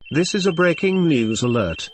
This is a breaking news alert.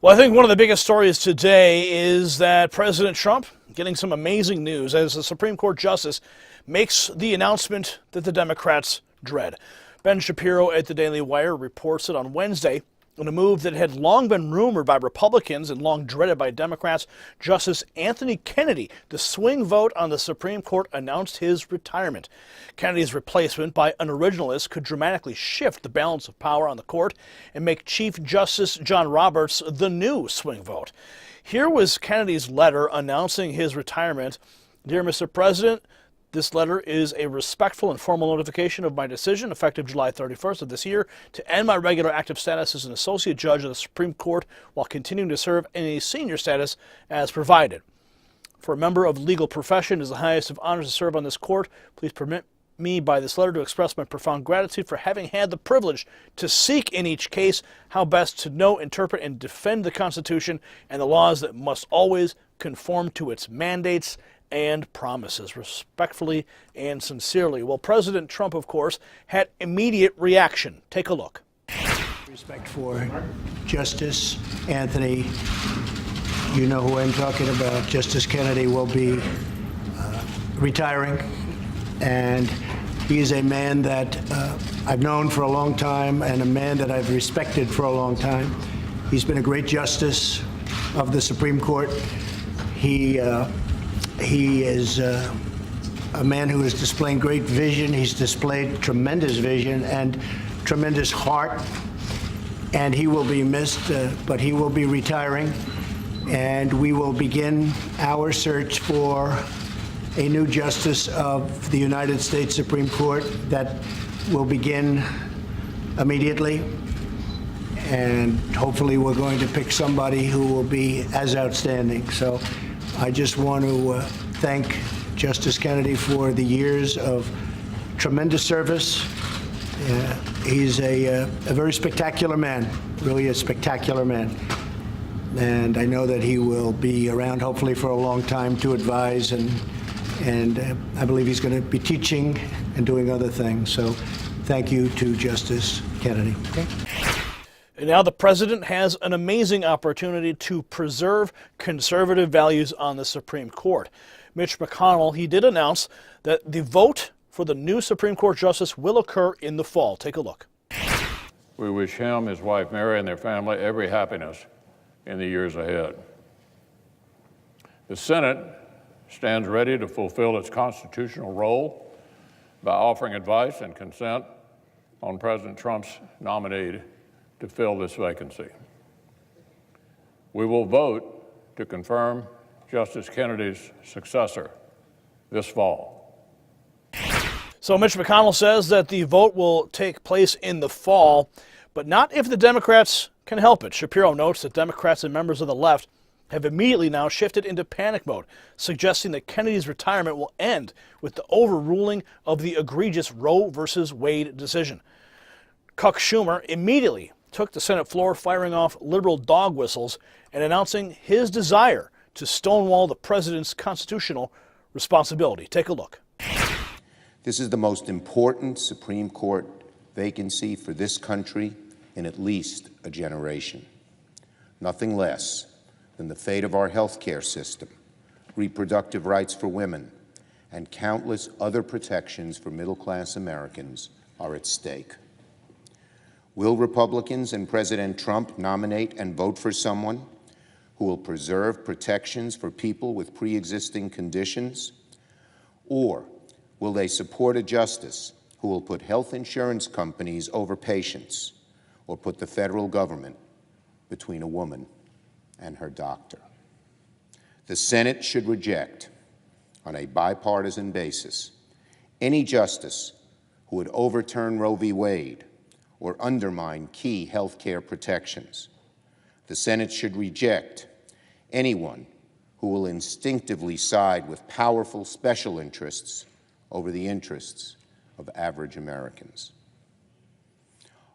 Well, I think one of the biggest stories today is that President Trump getting some amazing news as the Supreme Court justice makes the announcement that the Democrats dread. Ben Shapiro at the Daily Wire reports it on Wednesday. In a move that had long been rumored by Republicans and long dreaded by Democrats, Justice Anthony Kennedy, the swing vote on the Supreme Court, announced his retirement. Kennedy's replacement by an originalist could dramatically shift the balance of power on the court and make Chief Justice John Roberts the new swing vote. Here was Kennedy's letter announcing his retirement. Dear Mr. President, this letter is a respectful and formal notification of my decision, effective July 31st of this year, to end my regular active status as an associate judge of the Supreme Court while continuing to serve in a senior status as provided. For a member of the legal profession, it is the highest of honors to serve on this court. Please permit me by this letter to express my profound gratitude for having had the privilege to seek in each case how best to know, interpret, and defend the Constitution and the laws that must always conform to its mandates and promises. Respectfully and sincerely. Well, President Trump, of course, had immediate reaction. Take a look. Respect for Justice Anthony. You know who I'm talking about. Justice Kennedy will be retiring, and he is a man that I've known for a long time and a man that I've respected for a long time. He's been a great justice of the Supreme Court. He is a man who is displaying great vision. He's displayed tremendous vision and tremendous heart, and he will be missed, but he will be retiring, and we will begin our search for a new justice of the United States Supreme Court that will begin immediately, and hopefully we're going to pick somebody who will be as outstanding. So I just want to thank Justice Kennedy for the years of tremendous service. He's a very spectacular man, really a spectacular man. And I know that he will be around hopefully for a long time to advise, and I believe he's going to be teaching and doing other things. So thank you to Justice Kennedy. Okay? And now the president has an amazing opportunity to preserve conservative values on the Supreme Court. Mitch McConnell, he did announce that the vote for the new Supreme Court justice will occur in the fall. Take a look. We wish him, his wife Mary, and their family every happiness in the years ahead. The Senate stands ready to fulfill its constitutional role by offering advice and consent on President Trump's nominee to fill this vacancy. We will vote to confirm Justice Kennedy's successor this fall. So Mitch McConnell says that the vote will take place in the fall, but not if the Democrats can help it. Shapiro notes that Democrats and members of the left have immediately now shifted into panic mode, suggesting that Kennedy's retirement will end with the overruling of the egregious Roe versus Wade decision. Chuck Schumer immediately took the Senate floor, firing off liberal dog whistles and announcing his desire to stonewall the president's constitutional responsibility. Take a look. This is the most important Supreme Court vacancy for this country in at least a generation. Nothing less than the fate of our health care system, reproductive rights for women, and countless other protections for middle-class Americans are at stake. Will Republicans and President Trump nominate and vote for someone who will preserve protections for people with pre-existing conditions? Or will they support a justice who will put health insurance companies over patients or put the federal government between a woman and her doctor? The Senate should reject, on a bipartisan basis, any justice who would overturn Roe v. Wade or undermine key health care protections. The Senate should reject anyone who will instinctively side with powerful special interests over the interests of average Americans.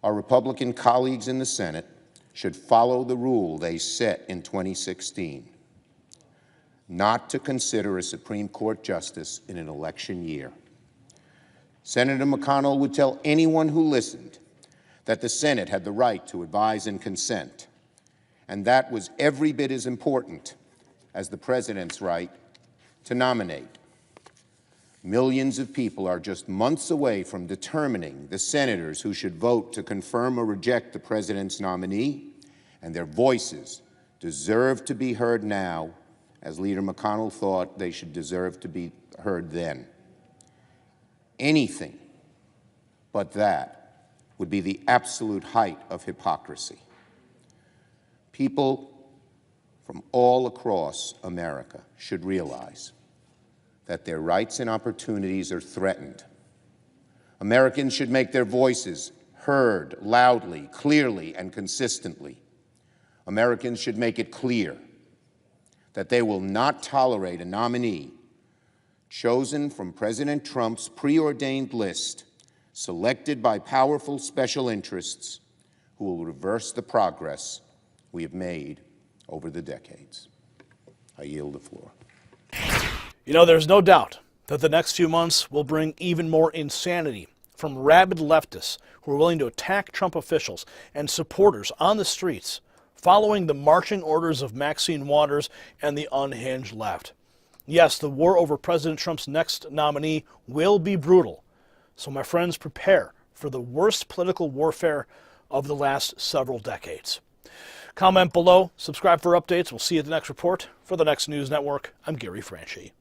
Our Republican colleagues in the Senate should follow the rule they set in 2016, not to consider a Supreme Court justice in an election year. Senator McConnell would tell anyone who listened that the Senate had the right to advise and consent, and that was every bit as important as the President's right to nominate. Millions of people are just months away from determining the senators who should vote to confirm or reject the President's nominee, and their voices deserve to be heard now, as Leader McConnell thought they should deserve to be heard then. Anything but that would be the absolute height of hypocrisy. People from all across America should realize that their rights and opportunities are threatened. Americans should make their voices heard loudly, clearly, and consistently. Americans should make it clear that they will not tolerate a nominee chosen from President Trump's preordained list, selected by powerful special interests who will reverse the progress we have made over the decades. I yield the floor. You know, there's no doubt that the next few months will bring even more insanity from rabid leftists who are willing to attack Trump officials and supporters on the streets, following the marching orders of Maxine Waters and the unhinged left. Yes, the war over President Trump's next nominee will be brutal. So my friends, prepare for the worst political warfare of the last several decades. Comment below, subscribe for updates. We'll see you at the next report. For the Next News Network, I'm Gary Franchi.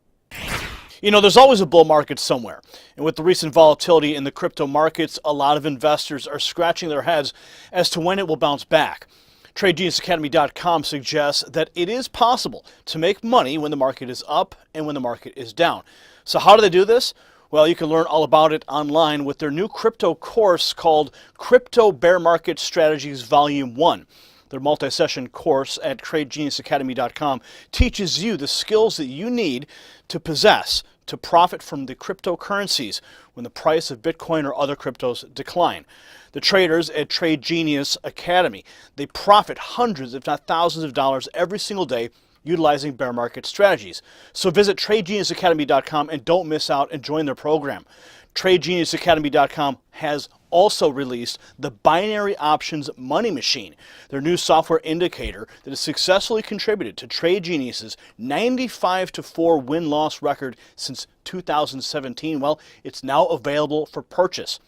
You know, there's always a bull market somewhere. And with the recent volatility in the crypto markets, a lot of investors are scratching their heads as to when it will bounce back. TradeGeniusAcademy.com suggests that it is possible to make money when the market is up and when the market is down. So how do they do this? Well, you can learn all about it online with their new crypto course called Crypto Bear Market Strategies Volume 1. Their multi-session course at TradeGeniusAcademy.com teaches you the skills that you need to possess to profit from the cryptocurrencies when the price of Bitcoin or other cryptos decline. The traders at Trade Genius Academy, they profit hundreds, if not thousands of dollars every single day utilizing bear market strategies. So visit TradeGeniusAcademy.com and don't miss out and join their program. TradeGeniusAcademy.com has also released the Binary Options Money Machine, their new software indicator that has successfully contributed to Trade Genius's 95-4 win-loss record since 2017. Well, it's now available for purchase.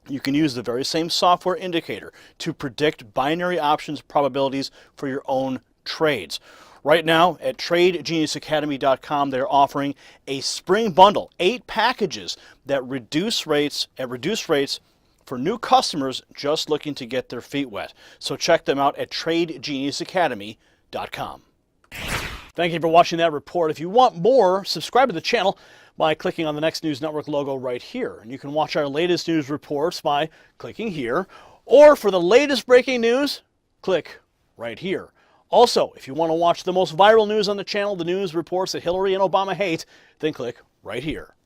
You can use the very same software indicator to predict binary options probabilities for your own trades. Right now at TradeGeniusAcademy.com, they're offering a spring bundle, 8 packages that reduce rates for new customers just looking to get their feet wet. So check them out at TradeGeniusAcademy.com. Thank you for watching that report. If you want more, subscribe to the channel by clicking on the Next News Network logo right here. And you can watch our latest news reports by clicking here. Or for the latest breaking news, click right here. Also, if you want to watch the most viral news on the channel, the news reports that Hillary and Obama hate, then click right here.